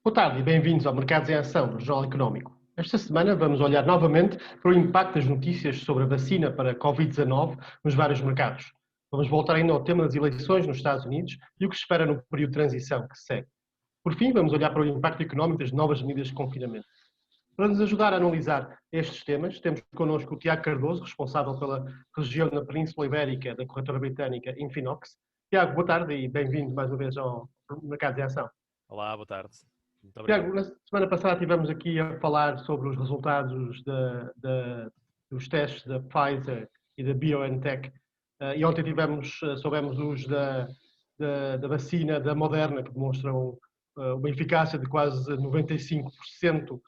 Boa tarde e bem-vindos ao Mercados em Ação do Jornal Económico. Esta semana vamos olhar novamente para o impacto das notícias sobre a vacina para a Covid-19 nos vários mercados. Vamos voltar ainda ao tema das eleições nos Estados Unidos e o que se espera no período de transição que segue. Por fim, vamos olhar para o impacto económico das novas medidas de confinamento. Para nos ajudar a analisar estes temas, temos connosco o Tiago Cardoso, responsável pela região da Península Ibérica da corretora britânica Infinox. Tiago, boa tarde e bem-vindo mais uma vez ao Mercados em Ação. Olá, boa tarde. Muito obrigado. Tiago, na semana passada estivemos aqui a falar sobre os resultados dos testes da Pfizer e da BioNTech e ontem soubemos os da vacina da Moderna, que demonstram uma eficácia de quase 95%.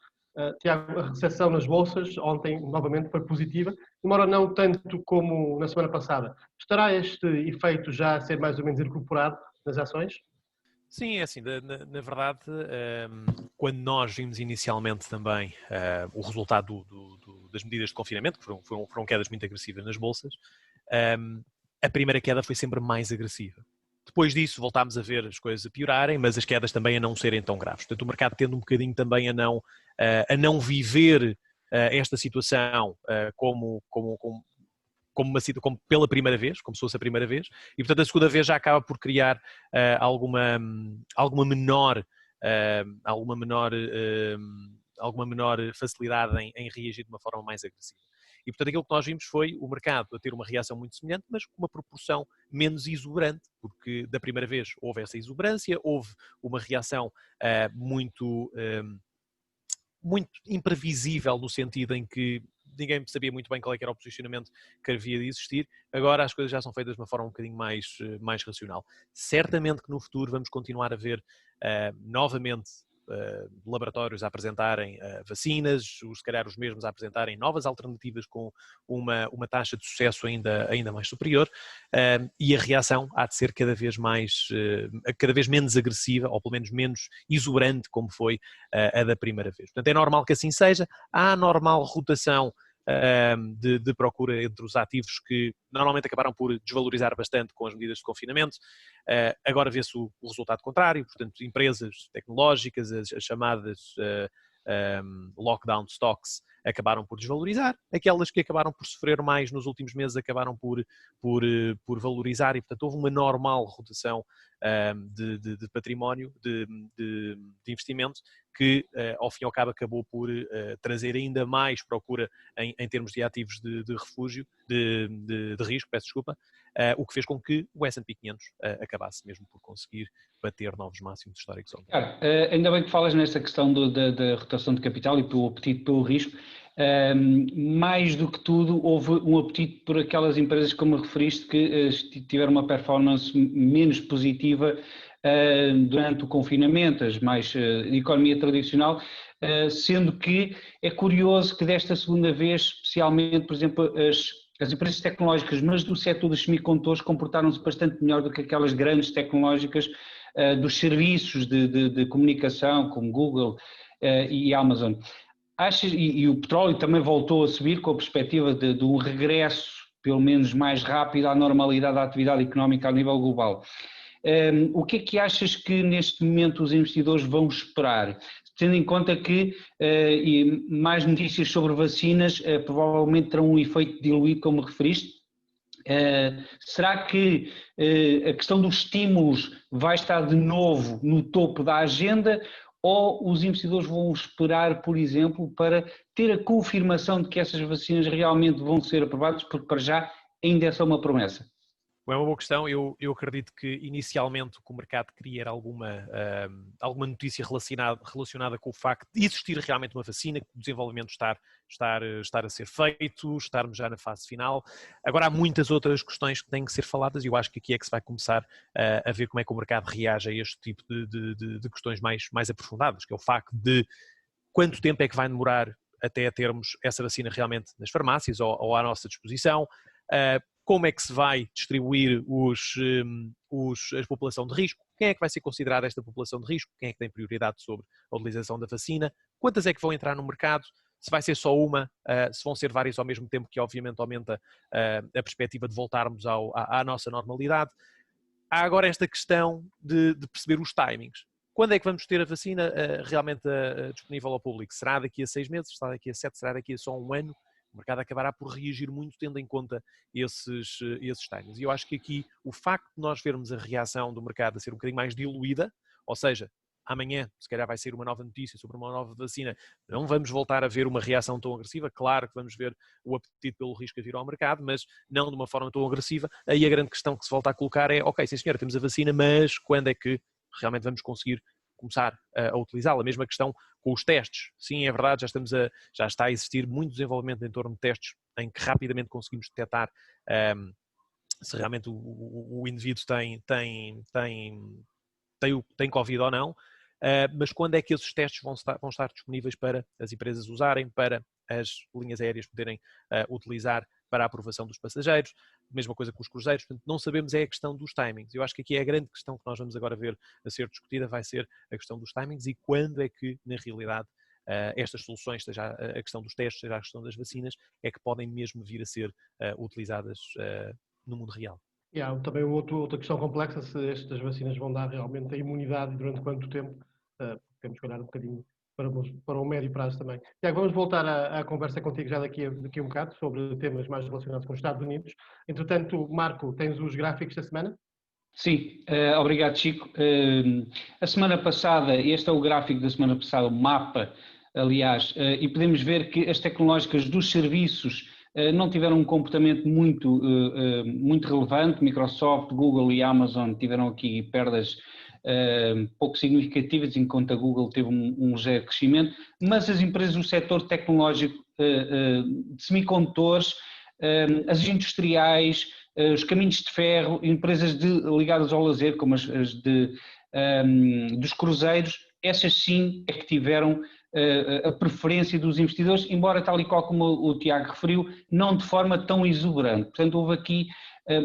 Tiago, a recepção nas bolsas ontem novamente foi positiva, embora não tanto como na semana passada. Estará este efeito já a ser mais ou menos incorporado nas ações? Sim, é assim, na verdade, quando nós vimos inicialmente também o resultado das medidas de confinamento, que foram quedas muito agressivas nas bolsas, a primeira queda foi sempre mais agressiva. Depois disso voltámos a ver as coisas a piorarem, mas as quedas também a não serem tão graves. Portanto, o mercado tende um bocadinho também a não viver esta situação como pela primeira vez, como se fosse a primeira vez, e portanto a segunda vez já acaba por criar alguma menor facilidade em reagir de uma forma mais agressiva. E portanto aquilo que nós vimos foi o mercado a ter uma reação muito semelhante, mas com uma proporção menos exuberante, porque da primeira vez houve essa exuberância, houve uma reação muito imprevisível, no sentido em que ninguém sabia muito bem qual era o posicionamento que havia de existir. Agora as coisas já são feitas de uma forma um bocadinho mais racional. Certamente que no futuro vamos continuar a ver novamente laboratórios a apresentarem vacinas, se calhar os mesmos a apresentarem novas alternativas com uma taxa de sucesso ainda mais superior, e a reação há de ser cada vez menos agressiva, ou pelo menos menos exuberante, como foi a da primeira vez. Portanto, é normal que assim seja. Há a normal rotação de procura entre os ativos, que normalmente acabaram por desvalorizar bastante com as medidas de confinamento. Agora vê-se o resultado contrário, portanto, empresas tecnológicas, as chamadas lockdown stocks, acabaram por desvalorizar, aquelas que acabaram por sofrer mais nos últimos meses acabaram por valorizar, e portanto houve uma normal rotação de património, de investimento, que ao fim e ao cabo acabou por trazer ainda mais procura em termos de ativos de refúgio, de risco, peço desculpa, o que fez com que o S&P 500 acabasse mesmo por conseguir bater novos máximos históricos. Claro, ainda bem que falas nesta questão da rotação de capital e pelo apetite pelo risco. Mais do que tudo, houve um apetite por aquelas empresas, como referiste, que tiveram uma performance menos positiva durante o confinamento, as mais de economia tradicional, sendo que é curioso que desta segunda vez, especialmente, por exemplo, as empresas tecnológicas, mas do setor dos semicondutores, comportaram-se bastante melhor do que aquelas grandes tecnológicas dos serviços de comunicação, como Google e Amazon. E o petróleo também voltou a subir com a perspectiva de um regresso, pelo menos mais rápido, à normalidade da atividade económica a nível global. O que é que achas que neste momento os investidores vão esperar? Tendo em conta que mais notícias sobre vacinas provavelmente terão um efeito diluído, como referiste. Será que a questão dos estímulos vai estar de novo no topo da agenda, ou os investidores vão esperar, por exemplo, para ter a confirmação de que essas vacinas realmente vão ser aprovadas, porque para já ainda é só uma promessa? É uma boa questão. Eu acredito que inicialmente o que o mercado queria era alguma notícia relacionada com o facto de existir realmente uma vacina, que o desenvolvimento estar a ser feito, estarmos já na fase final. Agora há muitas outras questões que têm que ser faladas, e eu acho que aqui é que se vai começar a ver como é que o mercado reage a este tipo de questões mais aprofundadas, que é o facto de quanto tempo é que vai demorar até termos essa vacina realmente nas farmácias ou à nossa disposição, como é que se vai distribuir a população de risco, quem é que vai ser considerada esta população de risco, quem é que tem prioridade sobre a utilização da vacina, quantas é que vão entrar no mercado, se vai ser só uma, se vão ser várias ao mesmo tempo, que obviamente aumenta a perspectiva de voltarmos à nossa normalidade. Há agora esta questão de perceber os timings. Quando é que vamos ter a vacina realmente disponível ao público? Será daqui a 6 meses? Será daqui a 7? Será daqui a só um ano? O mercado acabará por reagir muito tendo em conta esses timings. E eu acho que aqui o facto de nós vermos a reação do mercado a ser um bocadinho mais diluída, ou seja, amanhã se calhar vai sair uma nova notícia sobre uma nova vacina, não vamos voltar a ver uma reação tão agressiva, claro que vamos ver o apetite pelo risco a vir ao mercado, mas não de uma forma tão agressiva. Aí a grande questão que se volta a colocar é, ok, sim senhora, temos a vacina, mas quando é que realmente vamos conseguir começar a utilizá-la? A mesma questão com os testes. Sim, é verdade, já está a existir muito desenvolvimento em torno de testes em que rapidamente conseguimos detectar se realmente o indivíduo tem Covid ou não, mas quando é que esses testes vão estar disponíveis para as empresas usarem, para as linhas aéreas poderem utilizar para a aprovação dos passageiros, mesma coisa com os cruzeiros, portanto não sabemos é a questão dos timings. Eu acho que aqui é a grande questão que nós vamos agora ver a ser discutida, vai ser a questão dos timings e quando é que, na realidade, estas soluções, seja a questão dos testes, seja a questão das vacinas, é que podem mesmo vir a ser utilizadas no mundo real. E há também outra questão complexa, se estas vacinas vão dar realmente a imunidade e durante quanto tempo, temos que olhar um bocadinho para o médio prazo também. Tiago, vamos voltar à conversa contigo já daqui a um bocado, sobre temas mais relacionados com os Estados Unidos. Entretanto, Marco, tens os gráficos da semana? Sim, obrigado Chico. A semana passada, este é o gráfico da semana passada, o mapa, aliás, e podemos ver que as tecnológicas dos serviços não tiveram um comportamento muito relevante. Microsoft, Google e Amazon tiveram aqui perdas pouco significativas, enquanto a Google teve um ligeiro crescimento, mas as empresas do setor tecnológico de semicondutores, as industriais, os caminhos de ferro, empresas ligadas ao lazer, como as dos cruzeiros, essas sim é que tiveram a preferência dos investidores, embora tal e qual como o Tiago referiu, não de forma tão exuberante. Portanto, houve aqui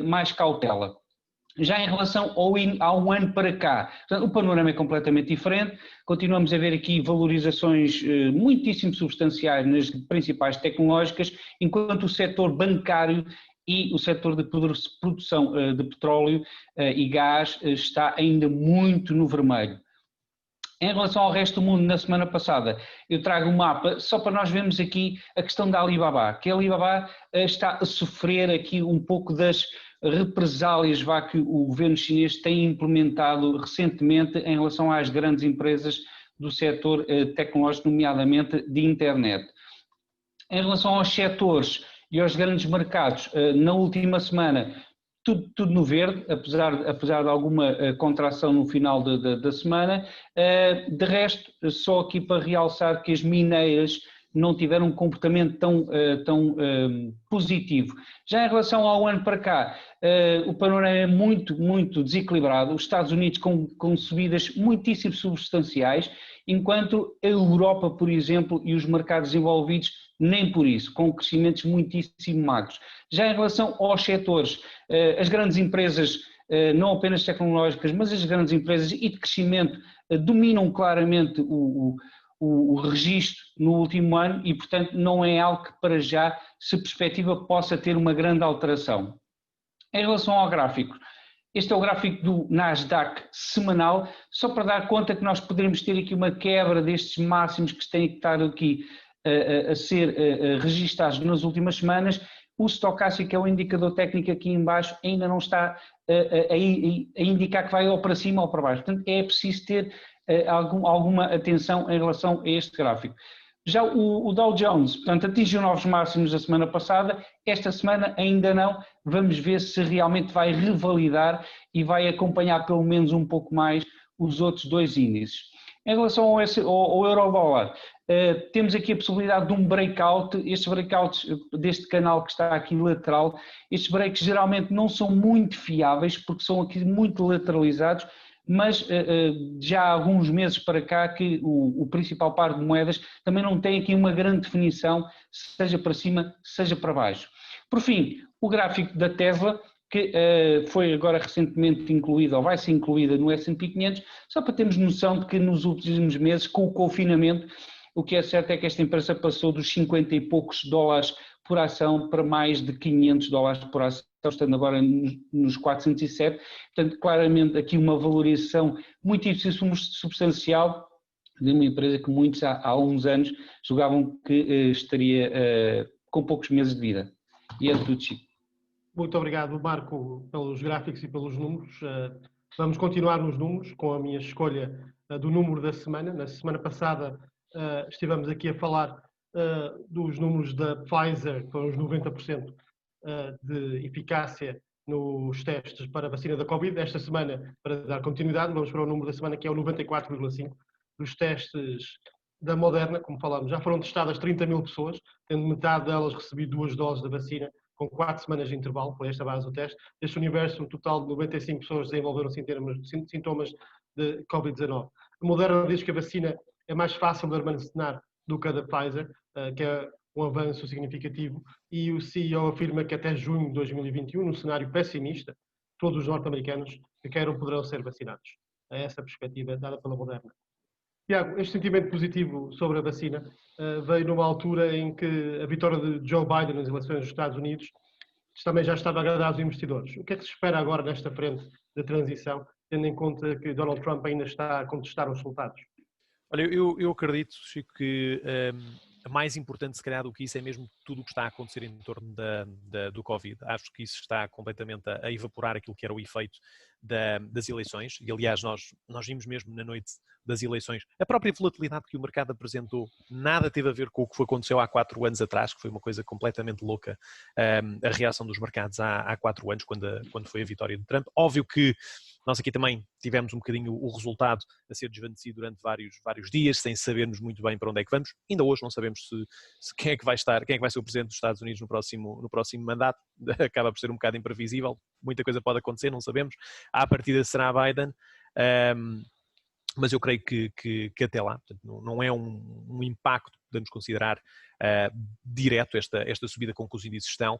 mais cautela. Já em relação ao um ano para cá, portanto, o panorama é completamente diferente, continuamos a ver aqui valorizações muitíssimo substanciais nas principais tecnológicas, enquanto o setor bancário e o setor de produção de petróleo e gás está ainda muito no vermelho. Em relação ao resto do mundo, na semana passada, eu trago um mapa só para nós vermos aqui a questão da Alibaba, que a Alibaba está a sofrer aqui um pouco das represálias que o governo chinês tem implementado recentemente em relação às grandes empresas do setor tecnológico, nomeadamente de internet. Em relação aos setores e aos grandes mercados, na última semana, tudo no verde, apesar de alguma contração no final da semana. De resto, só aqui para realçar que as mineiras não tiveram um comportamento tão positivo. Já em relação ao ano para cá, o panorama é muito desequilibrado, os Estados Unidos com subidas muitíssimo substanciais, enquanto a Europa, por exemplo, e os mercados envolvidos, nem por isso, com crescimentos muitíssimo magros. Já em relação aos setores, as grandes empresas, não apenas tecnológicas, mas as grandes empresas e de crescimento dominam claramente o registro no último ano e, portanto, não é algo que para já se perspectiva possa ter uma grande alteração. Em relação ao gráfico, este é o gráfico do Nasdaq semanal, só para dar conta que nós poderemos ter aqui uma quebra destes máximos que têm que estar aqui a ser registados nas últimas semanas. O estocástico, que é o indicador técnico aqui em baixo, ainda não está a indicar que vai ou para cima ou para baixo. Portanto, é preciso ter alguma atenção em relação a este gráfico. Já o Dow Jones, portanto, atingiu novos máximos a semana passada, esta semana ainda não, vamos ver se realmente vai revalidar e vai acompanhar pelo menos um pouco mais os outros dois índices. Em relação ao euro-dólar, temos aqui a possibilidade de um breakout, estes breakouts deste canal que está aqui lateral, estes breaks geralmente não são muito fiáveis porque são aqui muito lateralizados, mas já há alguns meses para cá que o principal par de moedas também não tem aqui uma grande definição, seja para cima, seja para baixo. Por fim, o gráfico da Tesla, que foi agora recentemente incluída, ou vai ser incluída no S&P 500, só para termos noção de que nos últimos meses, com o confinamento, O que é certo é que esta empresa passou dos 50 e poucos dólares por ação para mais de 500 dólares por ação, estando agora nos 407. Portanto, claramente aqui uma valorização muitíssimo substancial de uma empresa que muitos há uns anos julgavam que estaria com poucos meses de vida. E é tudo, Chico. Muito obrigado, Marco, pelos gráficos e pelos números. Vamos continuar nos números com a minha escolha do número da semana. Na semana passada estivemos aqui a falar dos números da Pfizer, com os 90% de eficácia nos testes para a vacina da Covid. Esta semana, para dar continuidade, vamos para o número da semana, que é o 94,5% dos testes da Moderna. Como falamos, já foram testadas 30 mil pessoas, tendo metade delas recebido 2 doses da vacina, com 4 semanas de intervalo, foi esta base do teste. Deste universo, um total de 95 pessoas desenvolveram sintomas de Covid-19. A Moderna diz que a vacina é mais fácil de armazenar do que a da Pfizer, que é um avanço significativo, e o CEO afirma que até junho de 2021, num cenário pessimista, todos os norte-americanos que queiram poderão ser vacinados. É essa a perspectiva dada pela Moderna. Tiago, este sentimento positivo sobre a vacina veio numa altura em que a vitória de Joe Biden nas eleições dos Estados Unidos também já estava a agradar aos investidores. O que é que se espera agora nesta frente de transição, tendo em conta que Donald Trump ainda está a contestar os resultados? Olha, eu acredito, Chico, que mais importante se calhar do que isso é mesmo tudo o que está a acontecer em torno do Covid. Acho que isso está completamente a evaporar aquilo que era o efeito das eleições, e aliás nós vimos mesmo na noite das eleições, a própria volatilidade que o mercado apresentou nada teve a ver com o que aconteceu há 4 anos atrás, que foi uma coisa completamente louca, a reação dos mercados há 4 anos, quando foi a vitória de Trump. Óbvio que nós aqui também tivemos um bocadinho o resultado a ser desvanecido durante vários dias, sem sabermos muito bem para onde é que vamos. Ainda hoje não sabemos se quem é que vai ser o presidente dos Estados Unidos no próximo mandato. Acaba por ser um bocado imprevisível. Muita coisa pode acontecer, não sabemos. À partida será Biden. Mas eu creio que até lá, portanto, não é um impacto que podemos considerar direto esta subida com que os índices estão.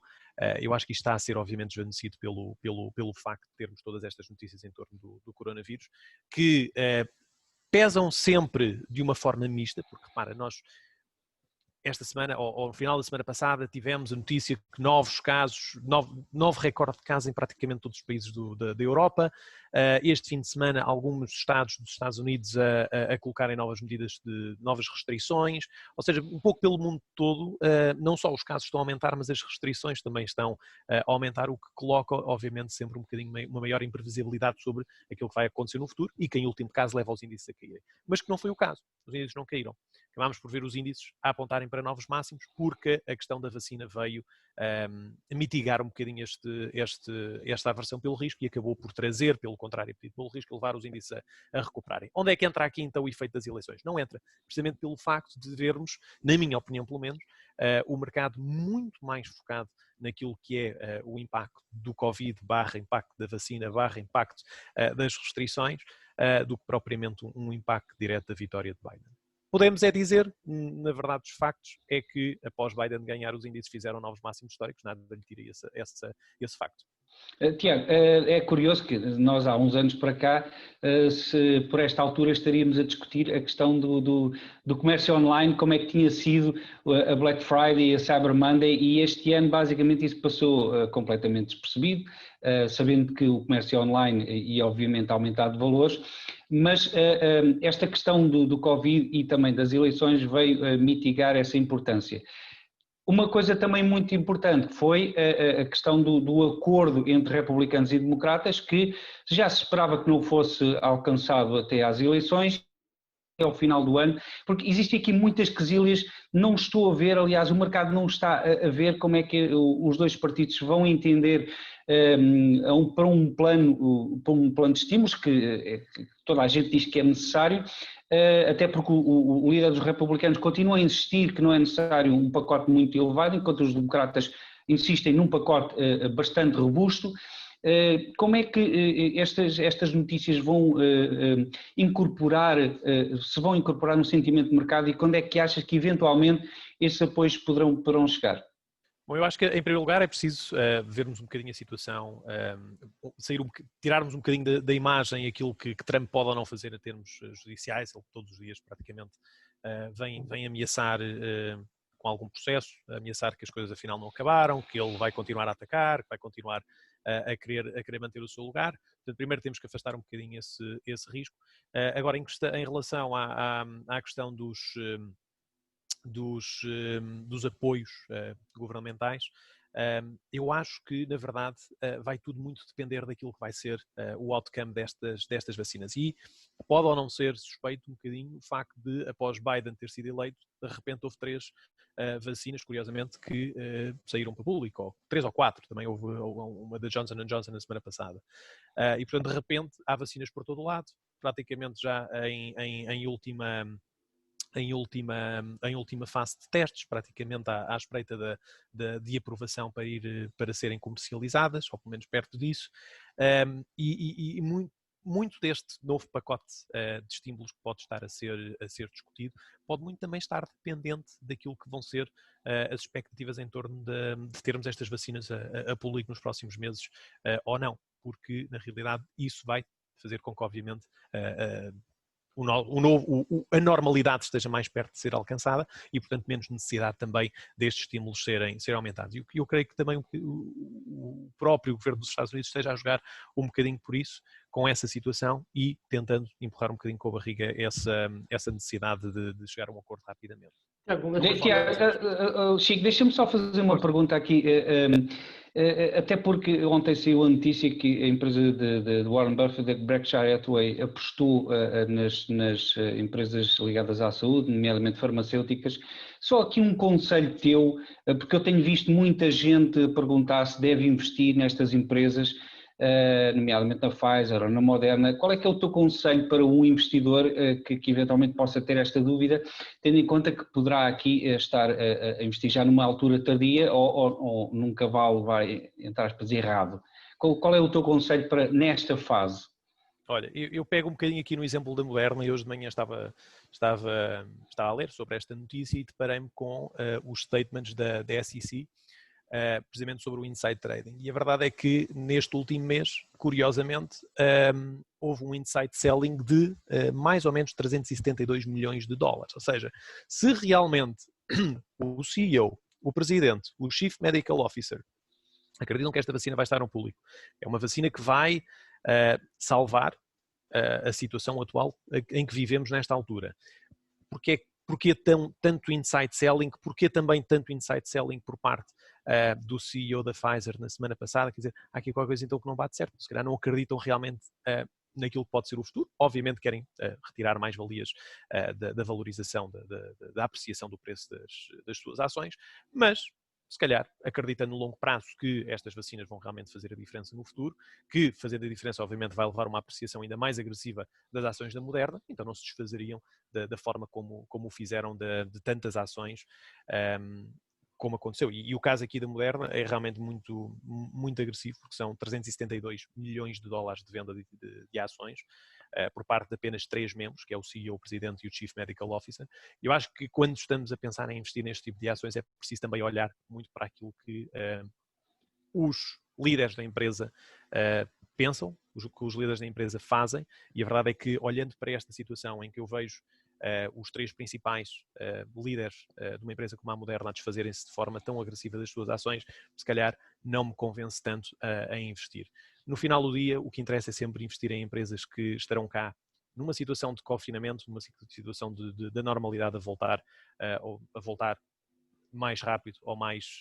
Eu acho que isto está a ser obviamente desvanecido pelo facto de termos todas estas notícias em torno do coronavírus, que pesam sempre de uma forma mista, porque repara, nós esta semana, ou no final da semana passada, tivemos a notícia que novos casos, novo recorde de casos em praticamente todos os países da Europa. Este fim de semana, alguns estados dos Estados Unidos a colocarem novas medidas de novas restrições, ou seja, um pouco pelo mundo todo, não só os casos estão a aumentar, mas as restrições também estão a aumentar, o que coloca, obviamente, sempre um bocadinho uma maior imprevisibilidade sobre aquilo que vai acontecer no futuro e que, em último caso, leva os índices a caírem. Mas que não foi o caso. Os índices não caíram. Acabámos por ver os índices a apontarem para novos máximos, porque a questão da vacina veio mitigar um bocadinho esta aversão pelo risco e acabou por trazer, pelo contrário, pelo risco, levar os índices a recuperarem. Onde é que entra aqui então o efeito das eleições? Não entra, precisamente pelo facto de vermos, na minha opinião pelo menos, o mercado muito mais focado naquilo que é o impacto do Covid / impacto da vacina / impacto das restrições, do que propriamente um impacto direto da vitória de Biden. Podemos dizer, na verdade, os factos é que após Biden ganhar, os índices fizeram novos máximos históricos, nada lhe tira esse facto. Tiago, é curioso que nós há uns anos para cá, se por esta altura estaríamos a discutir a questão do comércio online, como é que tinha sido a Black Friday e a Cyber Monday, e este ano basicamente isso passou completamente despercebido, sabendo que o comércio online ia obviamente aumentar de valores, mas esta questão do Covid e também das eleições veio mitigar essa importância. Uma coisa também muito importante foi a questão do acordo entre republicanos e democratas, que já se esperava que não fosse alcançado até às eleições, ao final do ano, porque existem aqui muitas quesilhas, não estou a ver, aliás o mercado não está a ver como é que os dois partidos vão entender para um plano de estímulos que toda a gente diz que é necessário, até porque o líder dos republicanos continua a insistir que não é necessário um pacote muito elevado, enquanto os democratas insistem num pacote bastante robusto. Como é que estas notícias vão incorporar, se vão incorporar no sentimento de mercado, e quando é que achas que eventualmente esses apoios poderão chegar? Bom, eu acho que em primeiro lugar é preciso vermos um bocadinho a situação, tirarmos um bocadinho da imagem aquilo que Trump pode ou não fazer em termos judiciais. Ele todos os dias praticamente vem ameaçar com algum processo, ameaçar que as coisas afinal não acabaram, que ele vai continuar a atacar, que vai continuar a querer manter o seu lugar. Portanto, primeiro temos que afastar um bocadinho esse risco. Agora, em relação à questão dos apoios governamentais, eu acho que, na verdade, vai tudo muito depender daquilo que vai ser o outcome destas vacinas. E pode ou não ser suspeito um bocadinho o facto de, após Biden ter sido eleito, de repente houve 3 vacinas, curiosamente, que saíram para público, ou 3 ou 4, também houve uma da Johnson & Johnson na semana passada. E, portanto, de repente, há vacinas por todo o lado, praticamente já em última fase de testes, praticamente à espreita de aprovação para serem comercializadas, ou pelo menos perto disso, e muito deste novo pacote de estímulos que pode estar a ser discutido, pode muito também estar dependente daquilo que vão ser as expectativas em torno de termos estas vacinas a público nos próximos meses ou não, porque na realidade isso vai fazer com que, obviamente, a normalidade esteja mais perto de ser alcançada e, portanto, menos necessidade também destes estímulos serem aumentados. E eu creio que também o próprio governo dos Estados Unidos esteja a jogar um bocadinho por isso, com essa situação e tentando empurrar um bocadinho com a barriga essa necessidade de chegar a um acordo rapidamente. Chico, deixa-me só fazer uma pergunta aqui, até porque ontem saiu a notícia que a empresa de Warren Buffett, a Berkshire Hathaway, apostou nas empresas ligadas à saúde, nomeadamente farmacêuticas. Só aqui um conselho teu, porque eu tenho visto muita gente perguntar se deve investir nestas empresas, nomeadamente na Pfizer ou na Moderna. Qual é que é o teu conselho para um investidor que eventualmente possa ter esta dúvida, tendo em conta que poderá aqui estar a investir já numa altura tardia ou num cavalo, vai, entre aspas, errado? Qual é o teu conselho nesta fase? Olha, eu pego um bocadinho aqui no exemplo da Moderna e hoje de manhã estava a ler sobre esta notícia e deparei-me com os statements da SEC, precisamente sobre o inside trading. E a verdade é que neste último mês, curiosamente, houve um inside selling de mais ou menos 372 milhões de dólares. Ou seja, se realmente o CEO, o presidente, o Chief Medical Officer acreditam que esta vacina vai estar no público, é uma vacina que vai salvar a situação atual em que vivemos nesta altura. Porquê tanto inside selling? Porquê também tanto inside selling por parte do CEO da Pfizer na semana passada? Quer dizer, há aqui qualquer coisa então que não bate certo. Se calhar não acreditam realmente naquilo que pode ser o futuro. Obviamente querem retirar mais valias da valorização, da apreciação do preço das suas ações, mas se calhar acreditando no longo prazo que estas vacinas vão realmente fazer a diferença no futuro, que fazendo a diferença obviamente vai levar a uma apreciação ainda mais agressiva das ações da Moderna, então não se desfazeriam da forma como o fizeram de tantas ações como aconteceu. E o caso aqui da Moderna é realmente muito, muito agressivo, porque são 372 milhões de dólares de venda de ações por parte de apenas 3 membros, que é o CEO, o Presidente e o Chief Medical Officer. Eu acho que quando estamos a pensar em investir neste tipo de ações é preciso também olhar muito para aquilo que os líderes da empresa pensam, que os líderes da empresa fazem, e a verdade é que, olhando para esta situação em que eu vejo os 3 principais líderes de uma empresa como a Moderna a desfazerem-se de forma tão agressiva das suas ações, se calhar não me convence tanto a investir. No final do dia, o que interessa é sempre investir em empresas que estarão cá numa situação de confinamento, numa situação da normalidade a voltar mais rápido ou mais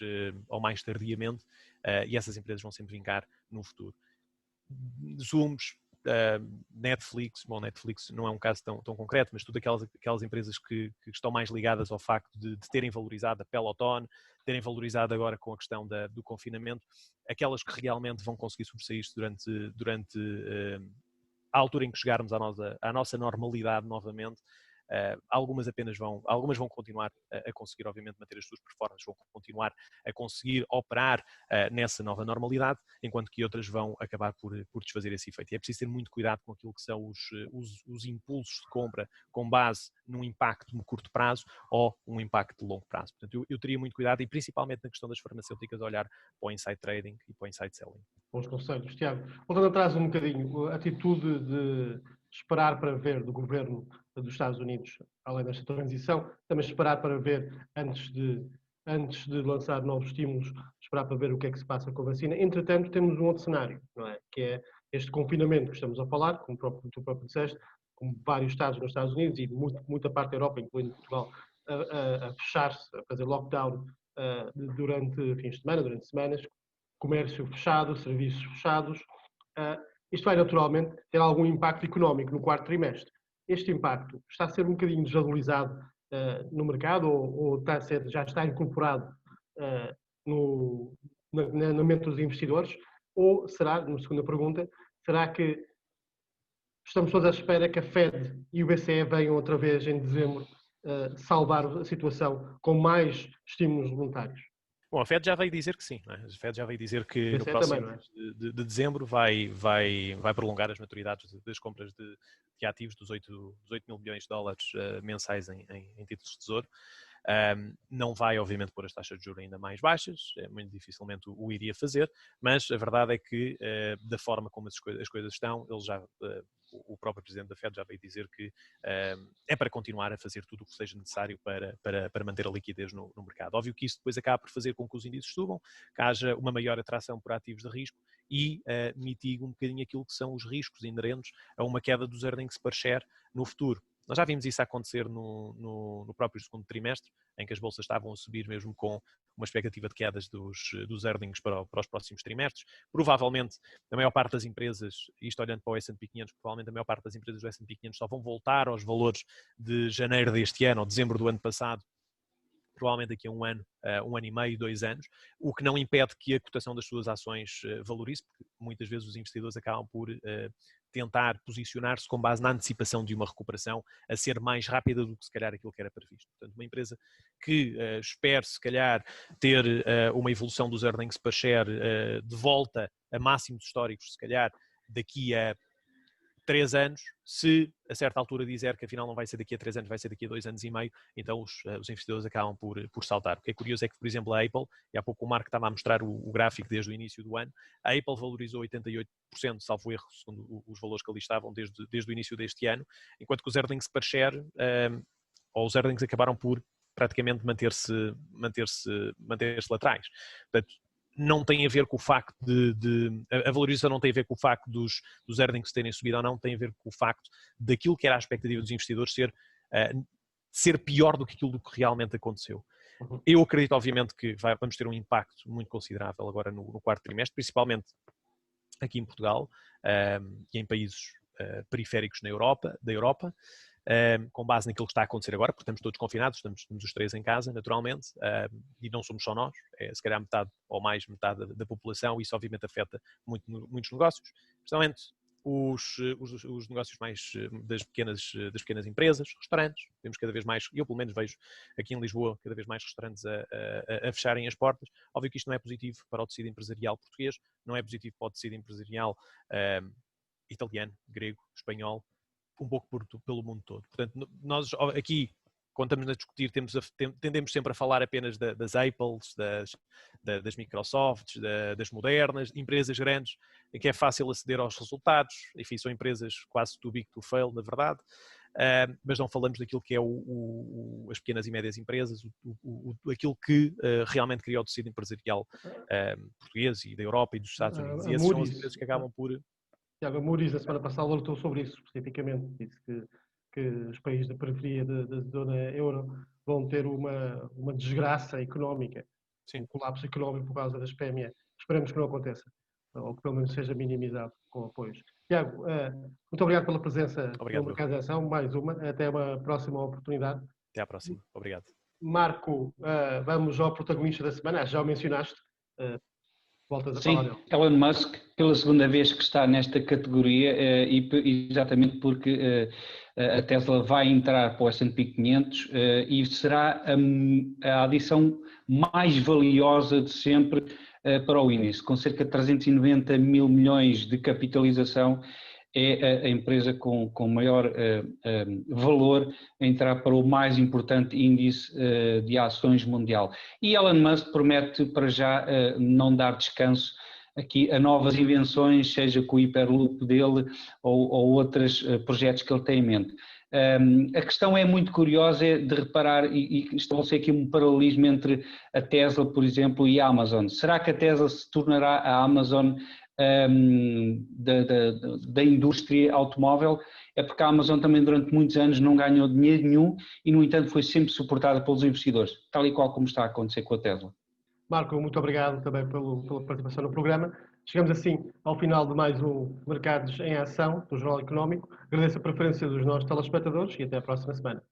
tardiamente, e essas empresas vão sempre vingar no futuro. Zooms, Netflix não é um caso tão concreto, mas todas aquelas empresas que estão mais ligadas ao facto de terem valorizado a Peloton, terem valorizado agora com a questão do confinamento, aquelas que realmente vão conseguir sobressair-se durante a altura em que chegarmos à nossa normalidade novamente. Algumas vão continuar a conseguir, obviamente, manter as suas performances, vão continuar a conseguir operar nessa nova normalidade, enquanto que outras vão acabar por desfazer esse efeito. E é preciso ter muito cuidado com aquilo que são os impulsos de compra com base num impacto no curto prazo ou um impacto de longo prazo. Portanto, eu teria muito cuidado e principalmente na questão das farmacêuticas olhar para o inside trading e para o inside selling. Bons conselhos. Tiago, voltando atrás um bocadinho, a atitude esperar para ver do governo dos Estados Unidos, além desta transição, também esperar para ver, antes de lançar novos estímulos, esperar para ver o que é que se passa com a vacina. Entretanto, temos um outro cenário, não é? Que é este confinamento que estamos a falar, como tu próprio disseste, com vários estados nos Estados Unidos e muita parte da Europa, incluindo Portugal, a fechar-se, a fazer lockdown durante fins de semana, durante semanas, comércio fechado, serviços fechados. Isto vai naturalmente ter algum impacto económico no quarto trimestre. Este impacto está a ser um bocadinho desvalorizado no mercado ou já está incorporado na mente dos investidores? Ou será, na segunda pergunta, será que estamos todos à espera que a Fed e o BCE venham outra vez em dezembro salvar a situação com mais estímulos monetários? Bom, a Fed já veio dizer que sim, não é? A Fed já veio dizer que no também, próximo não é? de dezembro vai prolongar as maturidades das compras de ativos dos 8 mil bilhões de dólares mensais em títulos de tesouro. Não vai, obviamente, pôr as taxas de juros ainda mais baixas, muito dificilmente o iria fazer, mas a verdade é que, da forma como as coisas estão, ele já, o próprio Presidente da Fed já veio dizer que é para continuar a fazer tudo o que seja necessário para manter a liquidez no mercado. Óbvio que isso depois acaba por fazer com que os índices subam, que haja uma maior atração por ativos de risco e mitigue um bocadinho aquilo que são os riscos inerentes a uma queda dos earnings per share no futuro. Nós já vimos isso acontecer no próprio segundo trimestre, em que as bolsas estavam a subir mesmo com uma expectativa de quedas dos earnings para os próximos trimestres. Provavelmente, a maior parte das empresas, isto olhando para o S&P 500, provavelmente a maior parte das empresas do S&P 500 só vão voltar aos valores de janeiro deste ano ou dezembro do ano passado, provavelmente daqui a um ano e meio, 2 anos, o que não impede que a cotação das suas ações valorize, porque muitas vezes os investidores acabam por tentar posicionar-se com base na antecipação de uma recuperação a ser mais rápida do que se calhar aquilo que era previsto. Portanto, uma empresa que espere se calhar ter uma evolução dos earnings per share de volta a máximos históricos, se calhar daqui a 3 anos, se a certa altura disser que afinal não vai ser daqui a 3 anos, vai ser daqui a 2 anos e meio, então os investidores acabam por saltar. O que é curioso é que, por exemplo, a Apple, e há pouco o Marco estava a mostrar o gráfico desde o início do ano, a Apple valorizou 88%, salvo erro, segundo os valores que ali estavam desde o início deste ano, enquanto que os earnings per share, ou os earnings acabaram por praticamente manter-se lá atrás. Portanto, não tem a ver com o facto a valorização não tem a ver com o facto dos earnings terem subido ou não, tem a ver com o facto daquilo que era a expectativa dos investidores ser pior do que aquilo que realmente aconteceu. Eu acredito, obviamente, que vamos ter um impacto muito considerável agora no quarto trimestre, principalmente aqui em Portugal e em países periféricos da Europa, com base naquilo que está a acontecer agora, porque estamos todos confinados, estamos os 3 em casa, naturalmente, e não somos só nós, se calhar metade ou mais metade da população, e isso obviamente afeta muitos negócios, especialmente os negócios mais das pequenas empresas, restaurantes. Temos cada vez mais, eu pelo menos vejo aqui em Lisboa, cada vez mais restaurantes a fecharem as portas. Óbvio que isto não é positivo para o tecido empresarial português, não é positivo para o tecido empresarial italiano, grego, espanhol, um pouco pelo mundo todo. Portanto, nós aqui, quando estamos a discutir, tendemos sempre a falar apenas das Apples, das Microsofts, das modernas, empresas grandes, em que é fácil aceder aos resultados, enfim, são empresas quase too big to fail, na verdade, mas não falamos daquilo que é as pequenas e médias empresas, aquilo que realmente cria o tecido empresarial português e da Europa e dos Estados Unidos. E essas são as empresas que acabam por... Tiago, a Moody's, na semana passada, alertou sobre isso, especificamente. Disse que os países da periferia da zona euro vão ter uma desgraça económica, um colapso económico por causa das PME. Esperemos que não aconteça, ou que pelo menos seja minimizado com apoios. Tiago, muito obrigado pela presença no Mercado de Ação, mais uma. Até uma próxima oportunidade. Até à próxima. Obrigado. Marco, vamos ao protagonista da semana. Já o mencionaste. Voltas a Sim, falar dele. Elon Musk, pela segunda vez que está nesta categoria, exatamente porque a Tesla vai entrar para o S&P 500 e será a adição mais valiosa de sempre para o índice, com cerca de 390 mil milhões de capitalização. É a empresa com maior valor a entrar para o mais importante índice de ações mundial. E Elon Musk promete para já não dar descanso aqui a novas invenções, seja com o Hyperloop dele ou outros projetos que ele tem em mente. A questão é muito curiosa de reparar e estabelecer aqui um paralelismo entre a Tesla, por exemplo, e a Amazon. Será que a Tesla se tornará a Amazon da indústria automóvel? É porque a Amazon também durante muitos anos não ganhou dinheiro nenhum e, no entanto, foi sempre suportada pelos investidores, tal e qual como está a acontecer com a Tesla. Marco, muito obrigado também pela participação no programa. Chegamos assim ao final de mais um Mercados em Ação do Jornal Económico. Agradeço a preferência dos nossos telespectadores e até a próxima semana.